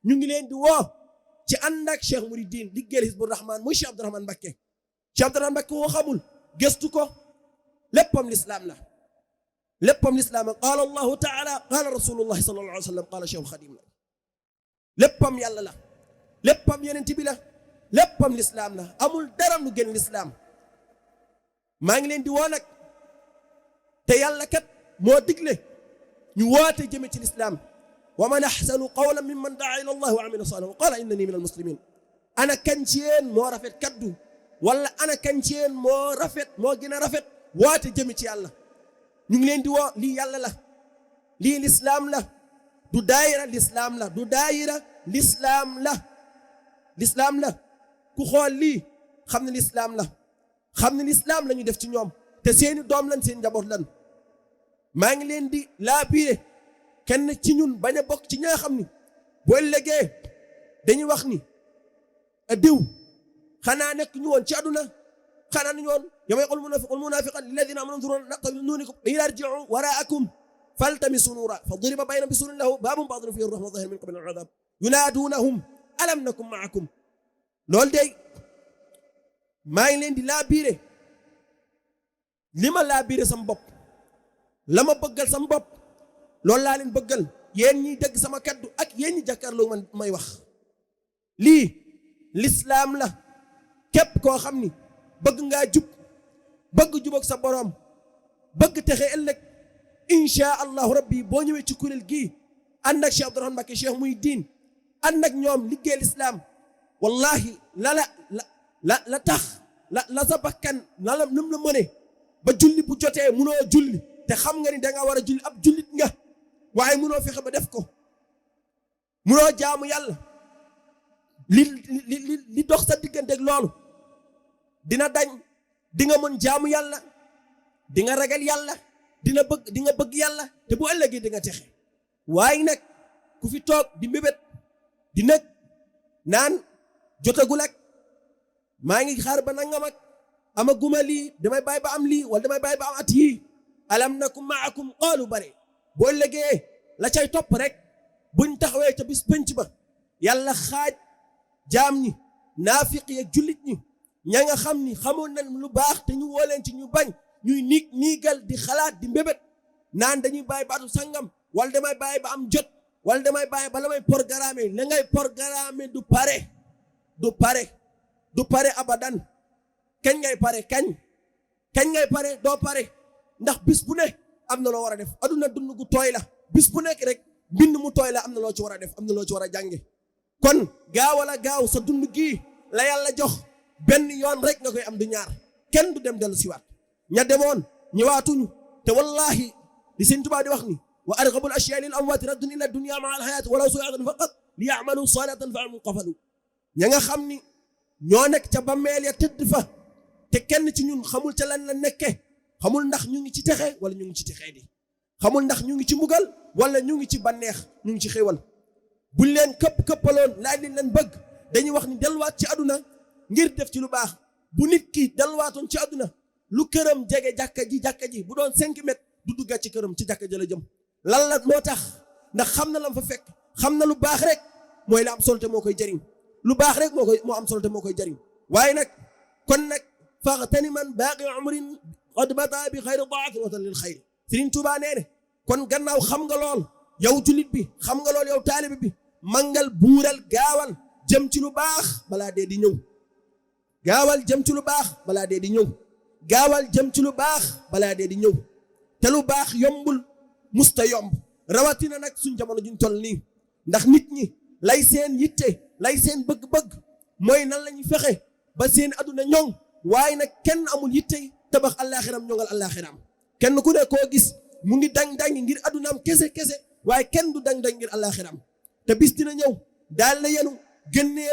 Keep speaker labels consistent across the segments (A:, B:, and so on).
A: ñu ngi leen di woo ci Andak Cheikh Mouridine liggéeyal Hizbu Rahmaan muy Cheikh Abdourahmane Mbacké. Cheikh Abdourahmane Mbacké woo xamul gëstu ko léppam lislaam la léppam lislaam la qaala allahu taala qaala rasulullahi sallallahu alayhi wa sallam qaala Cheikhul Xadim la léppam yàlla la léppam yonent bi la léppam lislaam la amul dara lu gën lislaam maa ngi leen di woo nag te yàlla kat moo digle ñu woote jëme ci lislaam wa man ahsanu qawlan mimman daa ila allah wa amila salihan wa qala innani min almuslimin ana kan ci yéen moo rafet kaddu wala ana kan ci yéen moo rafet moo gën a rafet woote jëme ci yàlla ñu ngi leen di woo lii yàlla la lii lislaam la du daayira lislaam la du daayira lislaam la lislaam la ku xool lii xam ne lislaam la xam ne lislaam la ñu def ci ñoom te seeni doom lan seen njaboot lan maa ngi leen di laabiire kenn ci ñun bañ a bokk ci ñaa xam ni boo ëllëgee dañuy wax ni diw xanaa nekk ñu woon ci àdduna xanaa ñu woon yawma yaqulu munafiqun lilladhina amanu unzuruna naqtabis min nurikum qila irji'u wara'akum faltamisu nuura faduriba baynahum bisuurin lahu baabun baatinuhu fiihi rahmatu wa zaahiruhu min qibalihi al-'adhaab yunaadunahum alam nakum ma'akum loolu day maa ngi leen di laabiire li ma laabiire sama bopp la ma bëggal sama bopp loolu laa leen bëggal yéen ñiy dégg sama kaddu ak yéen ñi jàkkaarloo man may wax lii lislaam la képp koo xam ni bëgg ngaa jub bëgg jubóog sa boroom bëgg texe ëllëg insha allahu rabbi boo ñëwee ci kuréel gii ànd ak Cheikh Abdourahmane Mbacké Cheikh Mouridine ànd ak ñoom liggéey lislaam wallahi la tax la sa bakkan la num la mëne ba julli bu jotee munoo julli te xam nga ni danga war a julli ab jullit nga waaye munoo fexe ba def ko munoo jaamu yàlla li dox sa digganteeg loolu dina dañ di nga mën jaamu yàlla di nga ragal yàlla di nga bëgg yàlla te bu ëllëgee di nga texe waaye nag ku fi toog di mbébét di nag naan jotagul ak maa ngi xaar ba nangam ak amaguma lii damay bàyyi ba am lii wala damay bàyyi ba am at yii alam nakum maakum qaalu bare boo ëllëgee la cay topp rek buñ taxawee ca bis penc ba yàlla xaaj jaam ñi naafiq yi ak jullit ñi ña nga xam ni xamoon nañ lu baax te ñu woo leen ci ñu bañ ñuy niigal di xalaat di mbébét naan dañuy bàyyi ba atu sangam wala damay bàyyi ba am jot wala damay bàyyi ba la may programme la ngay programme du pare abadan kañ ngay pare kañ ngay pare doo pare ndax bis bu ne am na loo war a def aduna dund gu tooy la bis bu nekk rek mbind mu tooy la am na loo ci war a def am na loo ci war a jànge kon gaaw sa dund gii la yàlla jox benn yoon rek nga koy am du ñaar kenn du dem dellu siwaat ña demoon ñëwaatuñu te wallahi li Sëñ Tuubaa di wax ni wa arghabul ashyaa lil amwaati raddun ila dunya maa al hayaati walaw su'atan faqat li ya'malu salihatan fa anhum qafalu ña nga xam ni ñoo nekk ca bammeel ya tëdd fa te kenn ci ñun xamul ca lan la nekke xamul ndax ñu ngi ci texe wala ñu ngi ci texee di xamul ndax ñu ngi ci mbugal wala ñu ngi ci banneex ñu ngi ci xéewal buñ leen këppaloon laaj leen bëgg dañuy wax ni delluwaat ci àdduna ngir def ci lu baax bu nit ki delluwaatoon ci àdduna lu këram jege jàkka ji bu doon 5 mètres du duggaat ci këram ci jàkka ji la jëm lan la moo tax ndax xam na lam fa fekk xam na lu baax rek mooy la am solo te moo koy jëriñ lu baax rek moo am solo te moo koy jëriñ waaye nag kon nag faxtani man baaqi umrin qad bata bi xayri daatin watan lil xayri Sëriñ Tuubaa nee ne kon gannaaw xam nga lool yow jullit bi xam nga lool yow taalibe bi mangal buural gaawal jëm ci lu baax balaa dee di ñëw gaawal jëm ci lu baax balaa dee di ñëw gaawal jëm ci lu baax balaa dee di ñëw te lu baax yombul musta yomb rawatina nag suñ jamono juñ toll nii ndax nit ñi lay seen yitte lay seen bëgg-bëgg mooy nan la ñuy fexe ba seen aduna ñoŋ waaye nag kenn amul yitte tabax allaaxiram ñoŋal allaaxiram kenn ku ne koo gis mu ngi dang-dang ngir adunaam kese waaye kenn du dang-dang ngir allaaxiram te bis dina ñëw daal la yenu génnee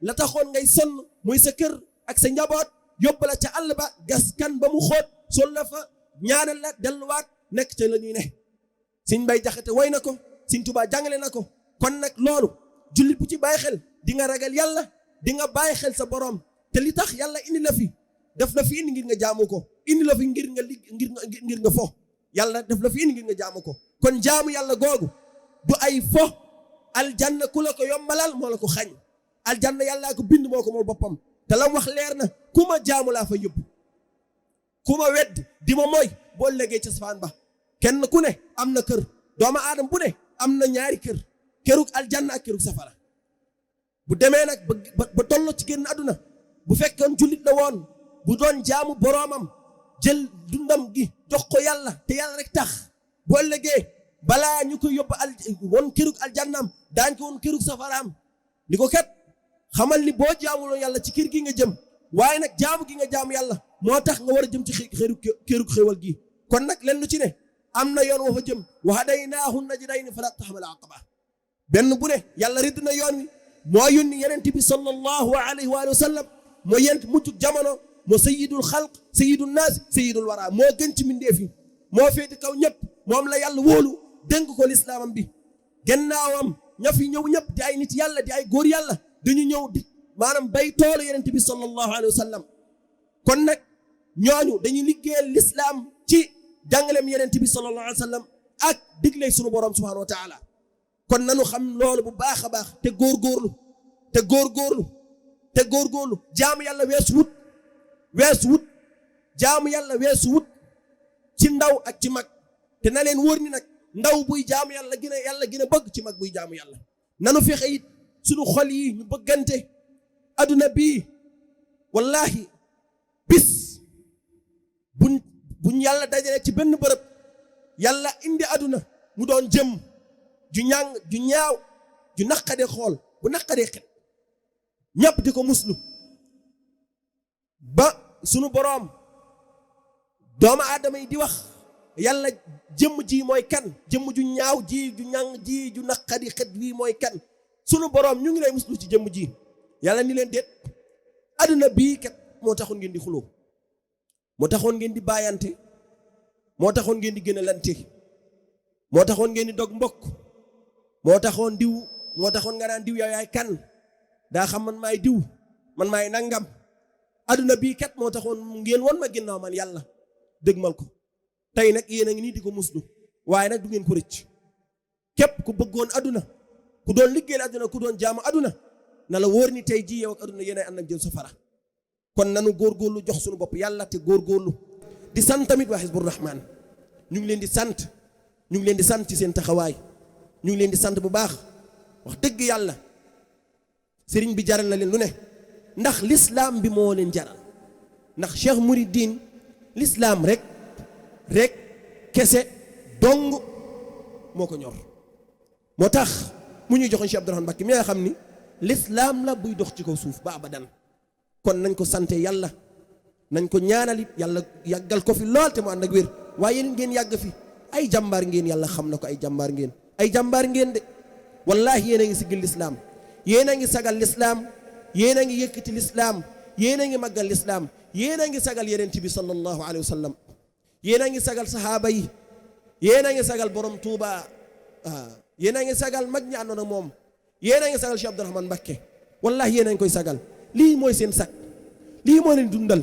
A: la taxoon ngay sonn muy sa kër ak sa njaboot yóbbu la ca àll ba gas kan ba mu xóot sol la fa ñaanal la delluwaat nekk ca la ñuy ne Sëñ Mbay Jaxate way na ko Sëñ Tuubaa jàngale na ko kon nag loolu jullit bu ci bàyyi xel di nga ragal yàlla di nga bàyyi xel sa borom te li tax yàlla indi la fi def la fi indi ngir nga jaamu ko indi la fi ngir nga fo yàlla def la fi indi ngir nga jaamu ko kon jaamu yàlla googu du ay fo aljanna ku la ko yombalal moo la ko xañ aljanna yàllaa ko bind moo ko moom boppam te la wax leer na ku ma jaamu laa fa yóbbu ku ma wedd di ma mooy boo legee ca safaan ba kenn ku ne am na kër doomu aadama bu ne am na ñaari kër kërug aljanna ak kërug safara bu demee nag ba tollo ci génn àdduna bu fekkoon jullit la woon bu doon jaamu boroomam jël dundam gi jox ko yàlla te yàlla rek tax boo legee balaa ñu ko yóbbu woon kërug aljannaam daañ ko woon kërug safaraam ni ko kat xamal ni boo jaamuloo yàlla ci kër gi nga jëm waaye nag jaamu gi nga jaamu yàlla moo tax nga war a jëm ci kërug xéwal gi kon nag len lu ci ne am na yoon wa fa jëm wa hadaynaahu najdayni falaa taqtahmal aqaba benn bu ne yàlla rëdd na yoon wi moo yónni yenent bi sallallahu alayhi wa sallam moo yent mujjug jamono moo sayyidul xalq sayyidul naas sayyidul wara moo gën ci mbindeef yi moo féeti kaw ñëpp moom la yàlla wóolu dénk ko lislaamam bi gannaawam ña fi ñëw ñëpp di ay nit yàlla di ay góor yàlla dañu ñëw di maanaam bay toolu yenent bi sallallahu alayhi wa sallam kon nag ñooñu dañuy liggéeyal lislaam ci jàngaleem yenent bi sallallahu alayhi wa sallam ak digley sunu borom subhanahu wa taala kon nanu xam loolu bu baax a baax te góorgóorlu jaamu yàlla weesu wut jaamu yàlla weesu wut ci ndaw ak ci mag te na leen wóor ni nag ndaw buy jaamu yàlla gën a bëgg ci mag buy jaamu yàlla nanu fexe it sunu xol yi ñu bëggante adduna bii wallahi bis buñ yàlla dajale ci benn bërëb yàlla indi adduna mu doon jëm ju ñaaw ju naqadee xool bu naqadee xet ñëpp di ko muslu ba sunu boroom doomu aadama yi di wax yàlla jëmm ji mooy kan jëmm ju ñaaw ji ju ñàng ji ju naqadi xet wii mooy kan sunu boroom ñu ngi lay muslu ci jëmm ji yàlla ni leen déet adduna bii kat moo taxoon ngeen di xuloo moo taxoon ngeen di bàyyante moo taxoon ngeen di gënalante moo taxoon ngeen di dog mbokk moo taxoon nga naan diw yow yaay kan daa xam man maay diw man maay nangam adduna bii kat moo taxoon ngeen won ma ginnaaw man yàlla dëgmal ko tey nag yéen a ngi nii di ko muslu waaye nag du ngeen ko rëcc képp ku bëggoon adduna ku doon liggéeyal adduna ku doon jaamu adduna na la wóor ni tey jii yow ak adduna yéen ay ànd ak jëm safara kon nanu góorgóorlu jox suñu bopp yàlla te góorgóorlu di sant tamit waa Hizbur Rahmaan ñu ngi leen di sant ci seen taxawaay ñu ngi leen di sant bu baax wax dëgg yàlla sëriñ bi jaral na leen lu ne ndax lislaam bi moo leen jaral ndax Cheikh Mouridine lislaam rek kese dong moo ko ñor moo tax mu ñuy joxoon Cheikh Abdourahmane Mbacké mi nga xam ni lislaam la buy dox ci kaw suuf ba abadan kon nañ ko sante yàlla nañ ko ñaanalit yàlla yàggal ko fi lool te mu ànd ak wér waaye yéen ngeen yàgg fi ay jàmbaar ngeen yàlla xam na ko ay jàmbaar ngeen de wallahi yéen a ngi sigil lislaam yéen a ngi sagal lislaam yéen a ngi yëkkati lislaam yéen a ngi màggal lislaam yéen a ngi sagal yenent bi sallallahu alayhi wa sallam yéen a ngi sagal sahaaba yi yéen a ngi sagal borom Tuuba yéen a ngi sagal mag ñi àndoon ak moom yéen a ngi sagal Cheikh Abdourahmane Mbacké wallahi yéen a ngi koy sagal lii mooy seen sag lii moo leen dundal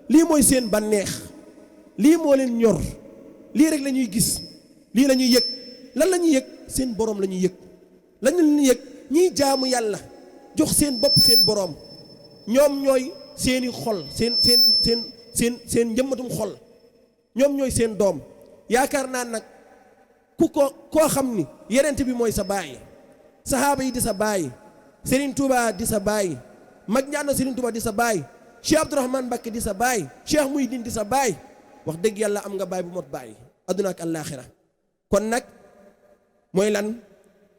A: lii mooy seen bànneex lii moo leen ñor lii rek la ñuy gis lii la ñuy yëg lan la ñuy yëg seen borom la ñuy yëg lan la ñuy yëg ñiy jaamu yàlla jox seen bopp seen borom ñoom ñooy seeni xol seen njëmmatum xol ñoom ñooy seen doom yaakaar naa nag koo xam ni yenent bi mooy sa baay sahaaba yi di sa baay Serigne Touba di sa baay mag ñaano Serigne Touba di sa baay Cheikh Abdourahmane Mbacké di sa baay Cheikh Mouhidine di sa baay wax dëgg yàlla am nga baay bu mot baay adduna ak àllaaxira kon nag mooy lan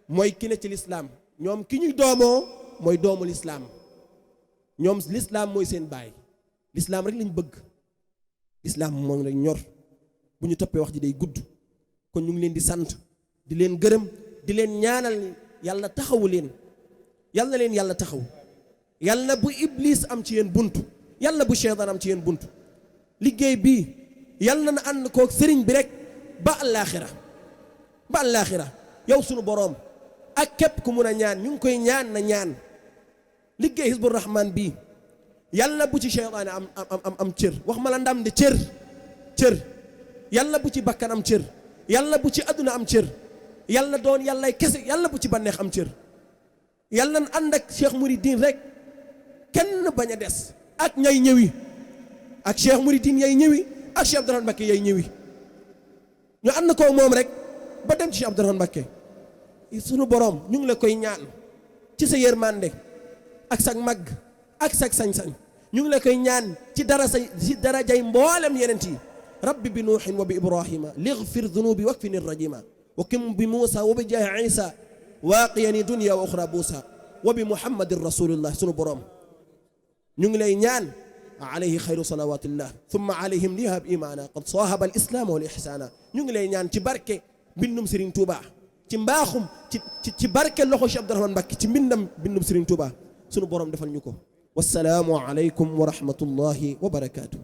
A: mooy ki ne ci lislaam ñoom ki ñuy doomoo mooy doomu lislaam ñoom lislaam mooy seen baay lislaam rek lañ bëgg lislaam moom lañ ñor bu ñu toppee wax ji day gudd kon ñu ngi leen di sant di leen gërëm di leen ñaanal yàlla taxawu leen yàlla na leen yàlla taxaw yàlla na bu iblis am ci yéen bunt yàlla na bu sheytaan am ci yéen bunt liggéey bii yàlla na ànd kook sëriñ bi rek ba àllaaxira yow sunu boroom ak képp ku mun a ñaan ñu ngi koy ñaan na ñaan liggéey Hizbur Rahmaan bii yàlla na bu ci sheytaane am cër wax ma la ndam de cër yàlla bu ci bakkan am cër yàlla bu ci àdduna am cër yàlla doon yàllay kese yàlla bu ci bànneex am cër yàlla na ànd ak Cheikh Mouridine rek kenn bañ a des ak ñay ñëwi ak Cheikh Mouridine yay ñëwi ak Cheikh Abdourahmane Mbacké yay ñëwi ñu ànd koo moom rek ba dem ci Cheikh Abdourahmane Mbacké sunu borom ñu ngi la koy ñaan ci sa yërmande ak sa mag ak sa sañ-sañ ñu ngi la koy ñaan ci darajay mboolem yeneen yi rabbi bi nuuhin wa bi ibrahima lighfir dunubi wakfini rajima wa kim bi muusa wa bi jaahi isa waaqiyani dunya wa uxra buusa wa bi muhammadin rasulillah sunu borom ñu ngi lay ñaan alayhi xayru salawatillah thumma alayhim lihab imana qad sahaba al islaam wal ihsana ñu ngi lay ñaan ci barke mbindum Serigne Touba ci mbaaxum ci barke loxo Cheikh Abdourahmane Mbacké ci mbindum Serigne Touba sunu borom defal ñu ko wassalaamu alaykum wa rahmatullahi wa barakaatu